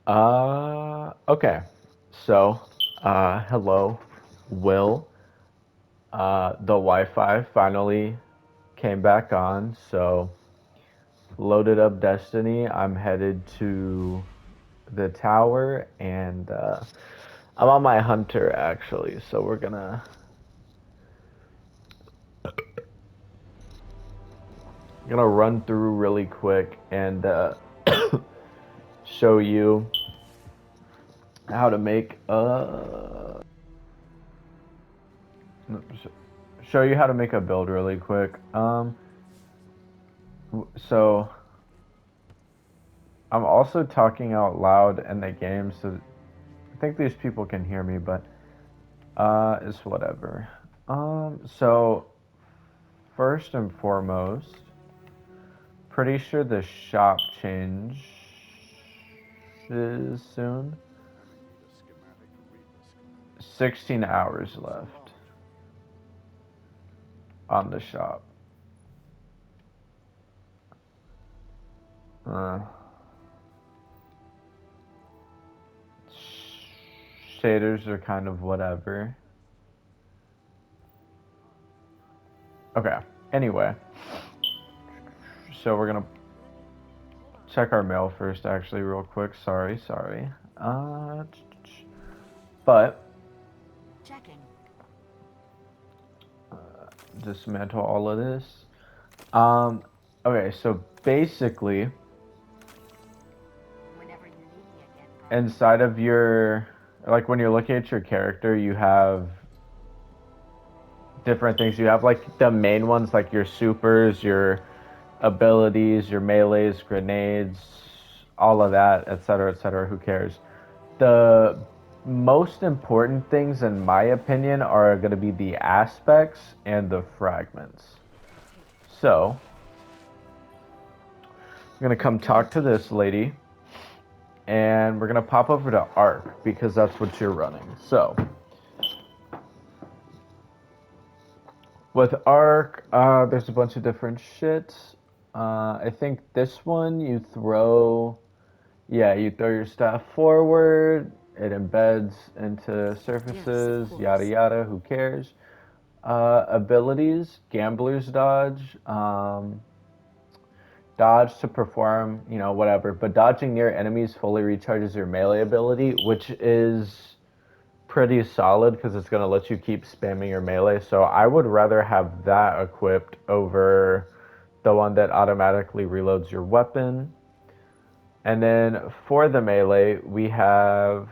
Okay. So, hello, Will. The Wi-Fi finally came back on, so loaded up Destiny. I'm headed to the tower, and I'm on my hunter actually. So we're gonna run through really quick and show you how to make show you how to make a build really quick. So I'm also talking out loud in the game, so I think these people can hear me, but it's whatever. So first and foremost, pretty sure the shop changes soon. 16 hours left on the shop. Uh, Shaders are kind of whatever. Okay. Anyway, so we're gonna check our mail first, actually, real quick. Sorry. Uh, but Checking. dismantle all of this. Um, okay, so basically, Whenever you need me again, inside of your, like when you're looking at your character, you have different things. You have like the main ones, like your supers, your abilities, your melees, grenades, all of that, etc., etc. Who cares? The most important things, in my opinion, are going to be the aspects and the fragments. So, I'm going to come talk to this lady, and we're going to pop over to Arc because that's what you're running. So, with Arc, there's a bunch of different shit. I think this one you throw, yeah, you throw your staff forward, it embeds into surfaces, yada yada, who cares? Abilities, Gambler's Dodge, dodge to perform, whatever. But dodging near enemies fully recharges your melee ability, which is pretty solid because it's going to let you keep spamming your melee. So I would rather have that equipped over the one that automatically reloads your weapon. And then for the melee, we have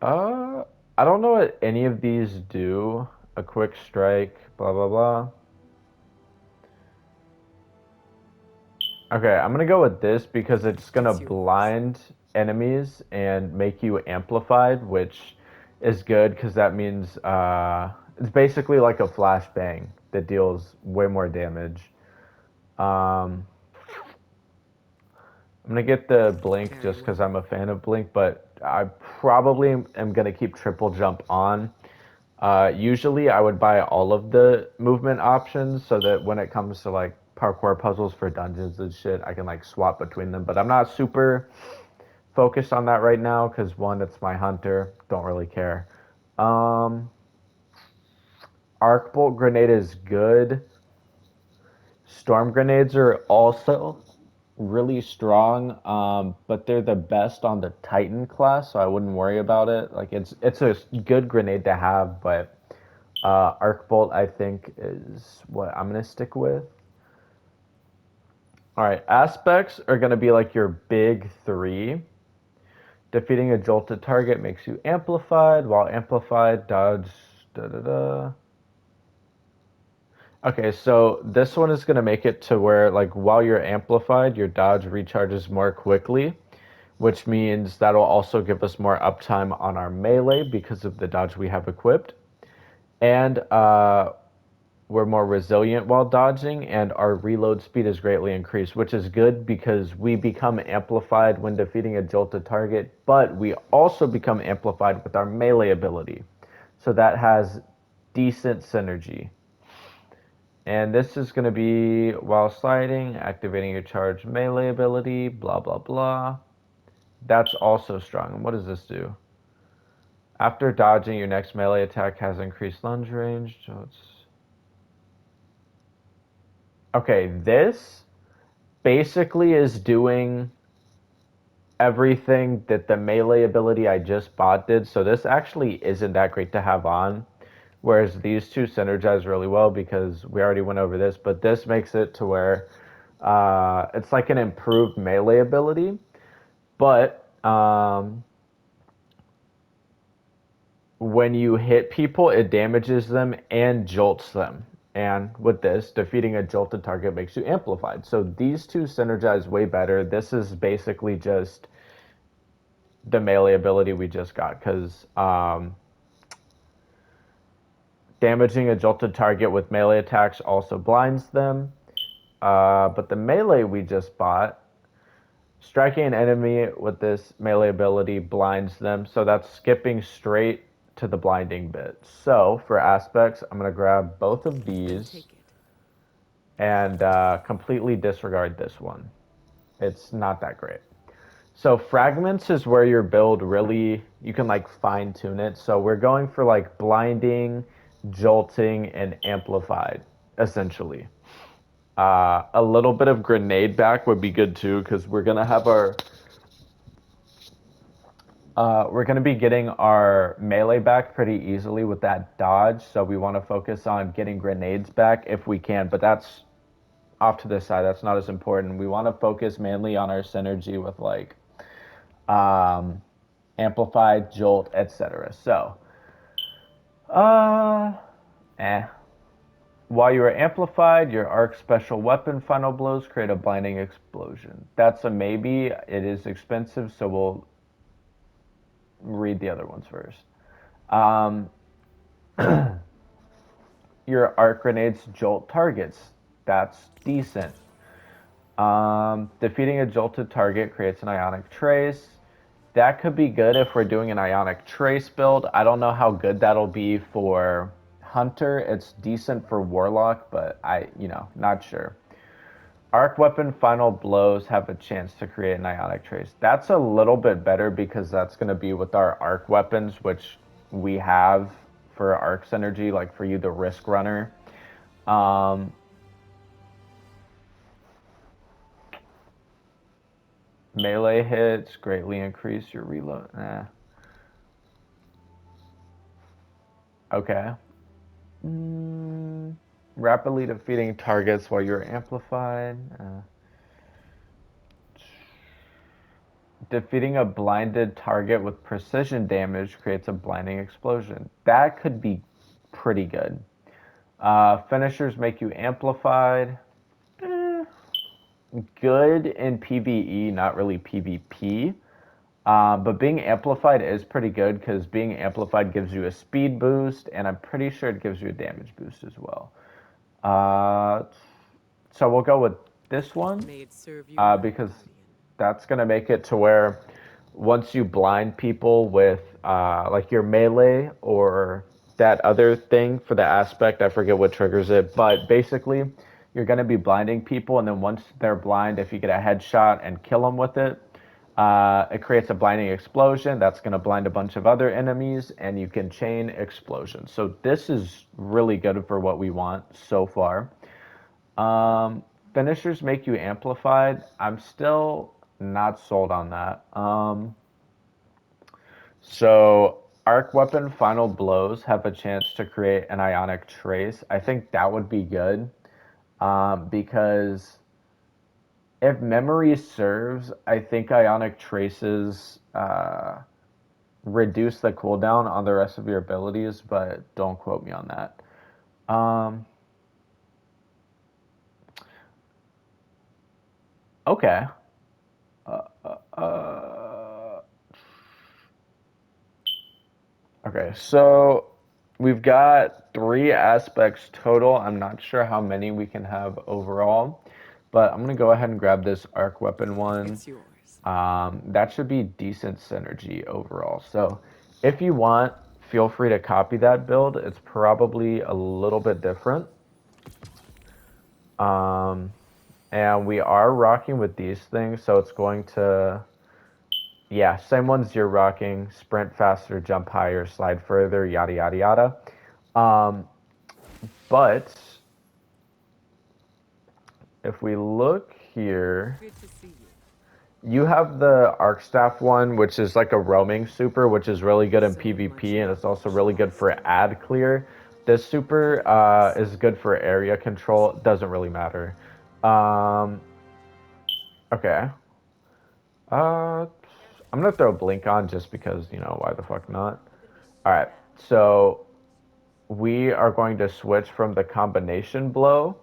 uh I don't know what any of these do. A quick strike, blah blah blah. Okay, I'm gonna go with this because it's gonna blind enemies and make you amplified, which is good because that means it's basically like a flashbang that deals way more damage. Um, I'm gonna get the blink just because I'm a fan of blink, but I probably am gonna keep triple jump on. Usually, I would buy all of the movement options so that when it comes to like parkour puzzles for dungeons and shit, I can like swap between them. But I'm not super focused on that right now because one, it's my hunter, don't really care. Um, Arc bolt grenade is good. Storm grenades are also really strong, but they're the best on the Titan class, so I wouldn't worry about it. Like it's a good grenade to have, but Arc Bolt I think is what I'm gonna stick with. All right, aspects are gonna be like your big three. Defeating a jolted target makes you amplified, while amplified dodge. Da da da. Okay, so this one is gonna make it to where like while you're amplified, your dodge recharges more quickly, which means that'll also give us more uptime on our melee because of the dodge we have equipped. And we're more resilient while dodging, and our reload speed is greatly increased, which is good because we become amplified when defeating a jolted target, but we also become amplified with our melee ability. So that has decent synergy. And this is going to be while sliding, activating your charge melee ability, blah, blah, blah. That's also strong. And what does this do? After dodging, your next melee attack has increased lunge range. So it's... Okay, this basically is doing everything that the melee ability I just bought did. So this actually isn't that great to have on. Whereas these two synergize really well because we already went over this, but this makes it to where it's like an improved melee ability, but when you hit people, it damages them and jolts them. And with this, defeating a jolted target makes you amplified. So these two synergize way better. This is basically just the melee ability we just got because damaging a jolted target with melee attacks also blinds them. But the melee we just bought, striking an enemy with this melee ability blinds them. So that's skipping straight to the blinding bit. So for aspects, I'm going to grab both of these and completely disregard this one. It's not that great. So fragments is where your build really, you can like fine tune it. So we're going for like blinding, jolting, and amplified, essentially. A little bit of grenade back would be good too, because we're gonna have our we're gonna be getting our melee back pretty easily with that dodge. So we want to focus on getting grenades back if we can, but that's off to the side. That's not as important. We want to focus mainly on our synergy with like um, amplified, jolt, etc. So, uh, eh. While you are amplified, your arc special weapon final blows create a blinding explosion. That's a maybe. It is expensive, so we'll read the other ones first. Um, your arc grenades jolt targets. That's decent. Defeating a jolted target creates an ionic trace. That could be good if we're doing an ionic trace build. I don't know how good that'll be for Hunter. It's decent for Warlock, but not sure. Arc weapon final blows have a chance to create an ionic trace. That's a little bit better because that's going to be with our arc weapons, which we have for arc synergy, like for you, the risk runner. Um, Melee hits greatly increase your reload. Okay. Rapidly defeating targets while you're amplified. Defeating a blinded target with precision damage creates a blinding explosion. That could be pretty good. Finishers make you amplified. Good in PvE, not really PvP. But being amplified is pretty good because being amplified gives you a speed boost, and I'm pretty sure it gives you a damage boost as well. So we'll go with this one because that's going to make it to where once you blind people with like your melee or that other thing for the aspect, I forget what triggers it, but basically you're going to be blinding people, and then once they're blind, if you get a headshot and kill them with it, it creates a blinding explosion that's going to blind a bunch of other enemies, and you can chain explosions. So this is really good for what we want so far. Finishers make you amplified. I'm still not sold on that. So arc weapon final blows have a chance to create an ionic trace. I think that would be good because if memory serves, I think ionic traces reduce the cooldown on the rest of your abilities, but don't quote me on that. Okay. Okay, so we've got 3 aspects total. I'm not sure how many we can have overall, but I'm gonna go ahead and grab this arc weapon one. It's yours. That should be decent synergy overall. So if you want, feel free to copy that build. It's probably a little bit different. Um, and we are rocking with these things, so it's going to, yeah, same ones you're rocking: sprint faster, jump higher, slide further, yada yada yada. Um, but if we look here, Good to see you. you have the Arc Staff one, which is like a roaming super, which is really good in So much PvP, and it's also knowledge really good lost for in ad clear. This super is good for area control. Doesn't really matter. Um, okay. Uh, I'm gonna throw Blink on just because, why the fuck not? All right. So we are going to switch from the combination blow.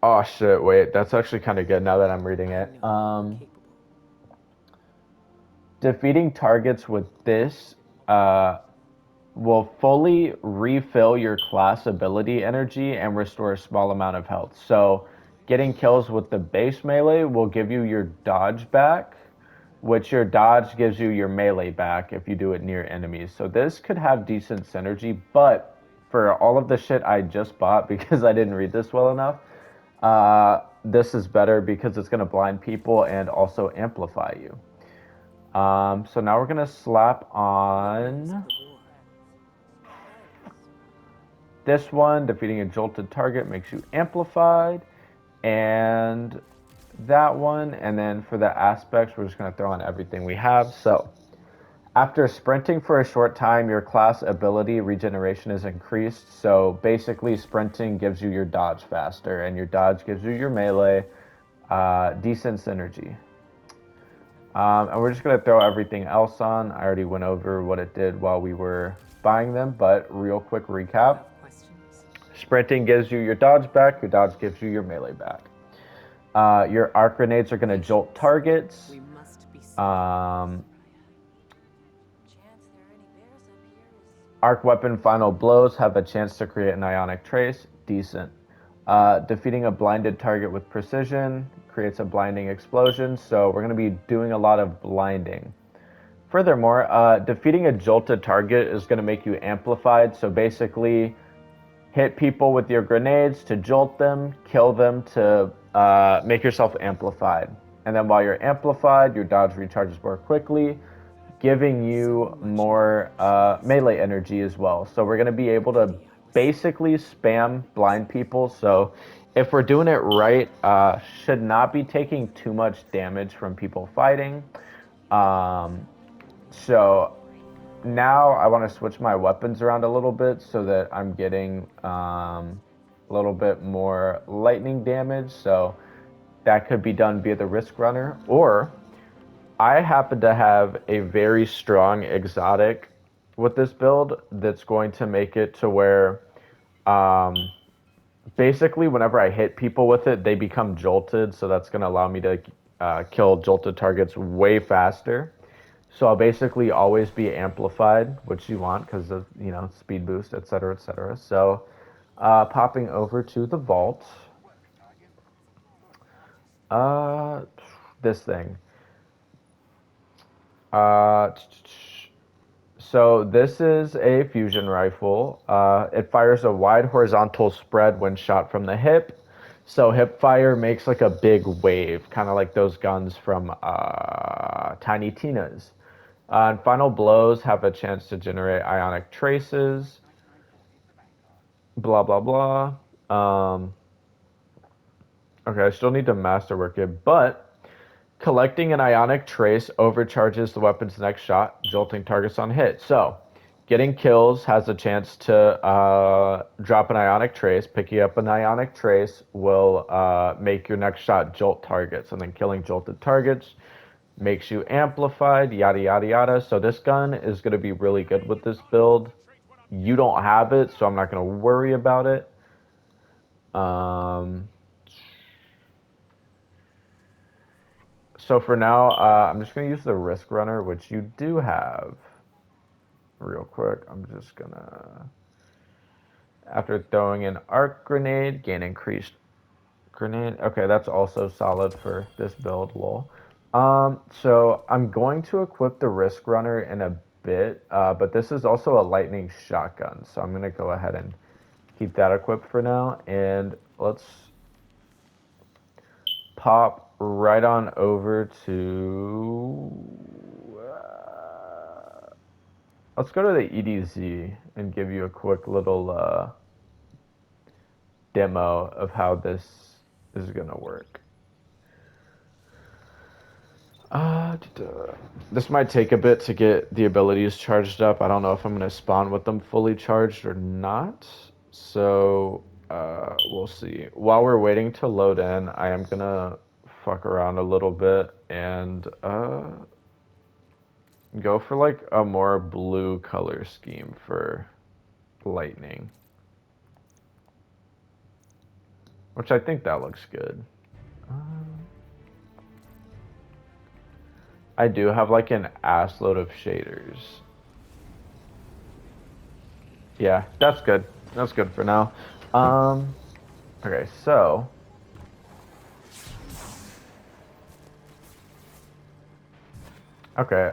Oh shit! Wait, that's actually kind of good now that I'm reading I it. know you're capable. Defeating targets with this uh, will fully refill your class ability energy and restore a small amount of health. So, getting kills with the base melee will give you your dodge back, which your dodge gives you your melee back if you do it near enemies. So, this could have decent synergy, but for all of the shit I just bought because I didn't read this well enough, this is better because it's going to blind people and also amplify you. So now we're gonna slap Weapons of on the war. this one. Defeating a jolted target makes you amplified, and that one. And then for the aspects, we're just gonna throw on everything we have. So after sprinting for a short time, your class ability regeneration is increased. So basically, sprinting gives you your dodge faster, and your dodge gives you your melee. Decent synergy. And we're just going to throw everything else on. I already went over what it did while we were buying them, but real quick recap. Questions? Sprinting gives you your dodge back, your dodge gives you your melee back. Your arc grenades are going to jolt targets. We must be safe. Um, Arc weapon final blows have a chance to create an ionic trace. Decent. Defeating a blinded target with precision creates a blinding explosion, so we're going to be doing a lot of blinding. Furthermore, defeating a jolted target is going to make you amplified. So basically, hit people with your grenades to jolt them, kill them to make yourself amplified. And then while you're amplified, your dodge recharges more quickly, giving you more melee energy as well. So we're going to be able to basically spam blind people. So if we're doing it right, should not be taking too much damage from people fighting. Um, so now I want to switch my weapons around a little bit so that I'm getting a little bit more lightning damage. So that could be done via the Risk Runner, or I happen to have a very strong exotic with this build that's going to make it to where um, basically whenever I hit people with it, they become jolted. So that's going to allow me to kill jolted targets way faster. So I'll basically always be amplified, which you want because of, speed boost, et cetera, et cetera. So popping over to the vault, uh, this thing. Uh, so this is a fusion rifle. It fires a wide horizontal spread when shot from the hip. So hip fire makes like a big wave, kind of like those guns from Tiny Tina's. And final blows have a chance to generate ionic traces. Blah blah blah. Okay, I still need to masterwork it, but collecting an ionic trace overcharges the weapon's next shot, jolting targets on hit. So, getting kills has a chance to drop an ionic trace. Picking up an ionic trace will make your next shot jolt targets, and then killing jolted targets makes you amplified, yada yada yada. So this gun is going to be really good with this build. You don't have it, so I'm not going to worry about it. Um, so for now, I'm just going to use the Risk Runner, which you do have. Real quick, I'm just going to... After throwing an arc grenade, gain increased grenade. Okay, that's also solid for this build, lol. So I'm going to equip the Risk Runner in a bit, but this is also a lightning shotgun, so I'm going to go ahead and keep that equipped for now, and let's pop right on over to. Let's go to the EDZ and give you a quick little demo of how this is gonna work. This might take a bit to get the abilities charged up. I don't know if I'm gonna spawn with them fully charged or not. So we'll see. While we're waiting to load in, I am gonna fuck around a little bit and go for like a more blue color scheme for lightning. Which I think that looks good. I do have like an ass load of shaders. Yeah, that's good. That's good for now. Okay, so okay,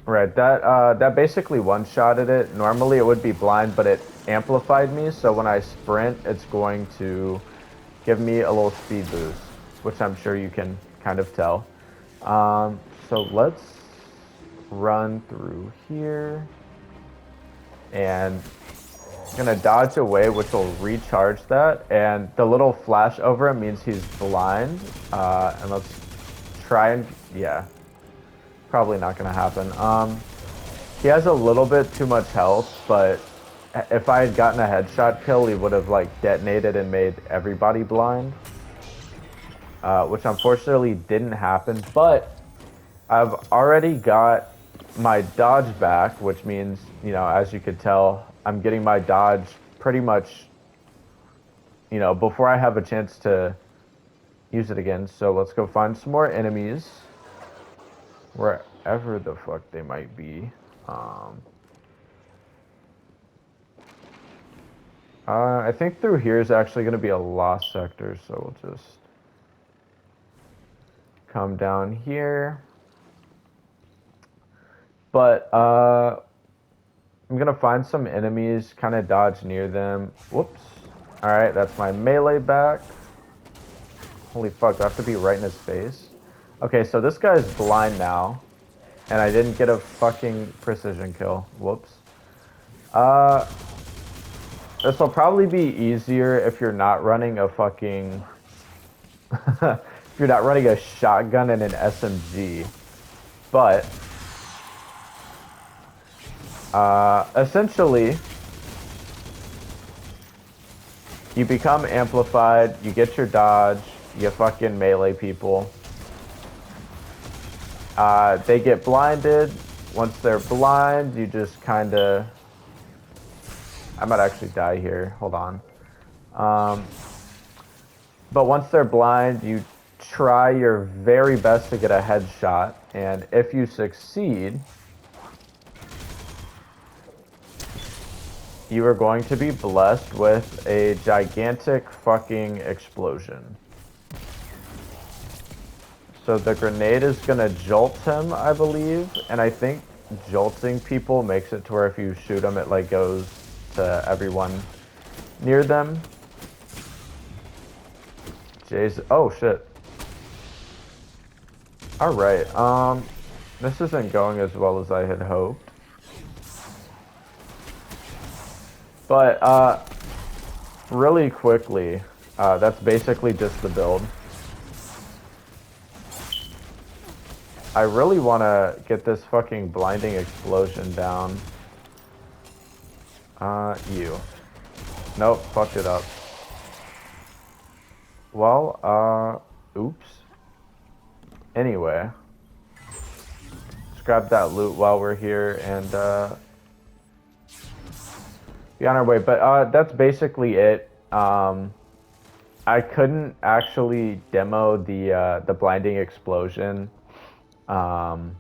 right, that basically one-shotted it. Normally it would be blind, but it amplified me, so when I sprint, it's going to give me a little speed boost, which I'm sure you can kind of tell. So let's run through here, and I'm gonna dodge away, which will recharge that, and the little flash over it means he's blind. And let's try and, yeah, probably not gonna happen. He has a little bit too much health, but if I had gotten a headshot kill, he would have like detonated and made everybody blind, which unfortunately didn't happen. But I've already got my dodge back, which means, you know, as you could tell, I'm getting my dodge pretty much, you know, before I have a chance to use it again. So let's go find some more enemies, wherever the fuck they might be. I think through here is actually going to be a lost sector, so we'll just come down here. But I'm going to find some enemies, kind of dodge near them. Whoops. Alright, that's my melee back. Holy fuck, do I have to be right in his face? Okay, so this guy's blind now, and I didn't get a fucking precision kill. Whoops. This will probably be easier if you're not running a fucking... if you're not running a shotgun and an SMG. But... essentially... you become amplified, you get your dodge, you fucking melee people. They get blinded. Once they're blind, you just kinda... I might actually die here. Hold on. But once they're blind, you try your very best to get a headshot, and if you succeed, you are going to be blessed with a gigantic fucking explosion. So the grenade is gonna jolt him, I believe, and I think jolting people makes it to where if you shoot them, it like goes to everyone near them. Jeez, oh shit. Alright, this isn't going as well as I had hoped. But, really quickly, that's basically just the build. I really want to get this fucking blinding explosion down. You. Nope, fucked it up. Well, oops. Anyway. Let's grab that loot while we're here and, be on our way. But, that's basically it. I couldn't actually demo the blinding explosion. But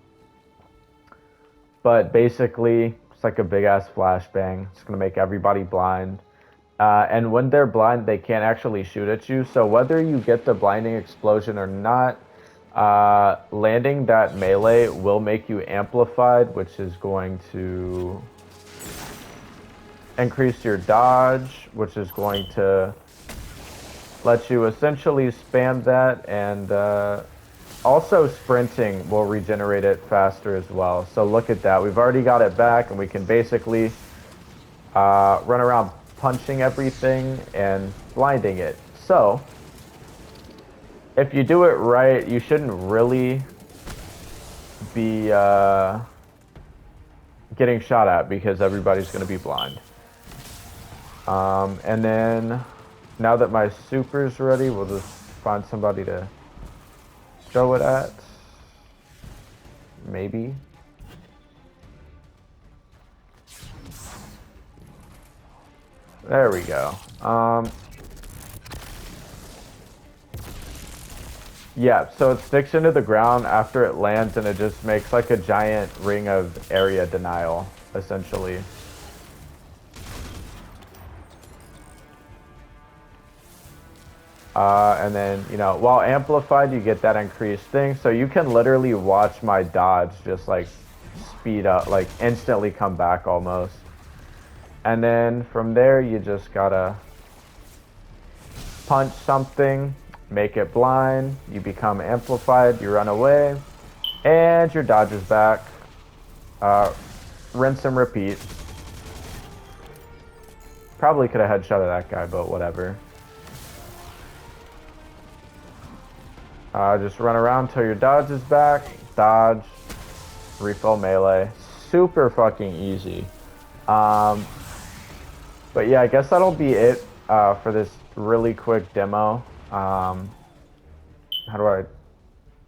basically, it's like a big ass flashbang. It's gonna make everybody blind. And when they're blind, they can't actually shoot at you. So whether you get the blinding explosion or not, landing that melee will make you amplified, which is going to increase your dodge, which is going to let you essentially spam that, and also sprinting will regenerate it faster as well. So look at that. We've already got it back, and we can basically run around punching everything and blinding it. So if you do it right, you shouldn't really be getting shot at because everybody's going to be blind. And then now that my super's ready, we'll just find somebody to throw it at. Maybe. There we go. Yeah, so it sticks into the ground after it lands, and it just makes like a giant ring of area denial, essentially. And then, you know, while amplified, you get that increased thing. So you can literally watch my dodge just like speed up, like instantly come back almost. And then from there, you just gotta punch something, make it blind, you become amplified, you run away, and your dodge is back. Rinse and repeat. Probably could have headshotted that guy, but whatever. Just run around till your dodge is back, dodge, refill melee. Super fucking easy. But yeah, I guess that'll be it for this really quick demo. How do I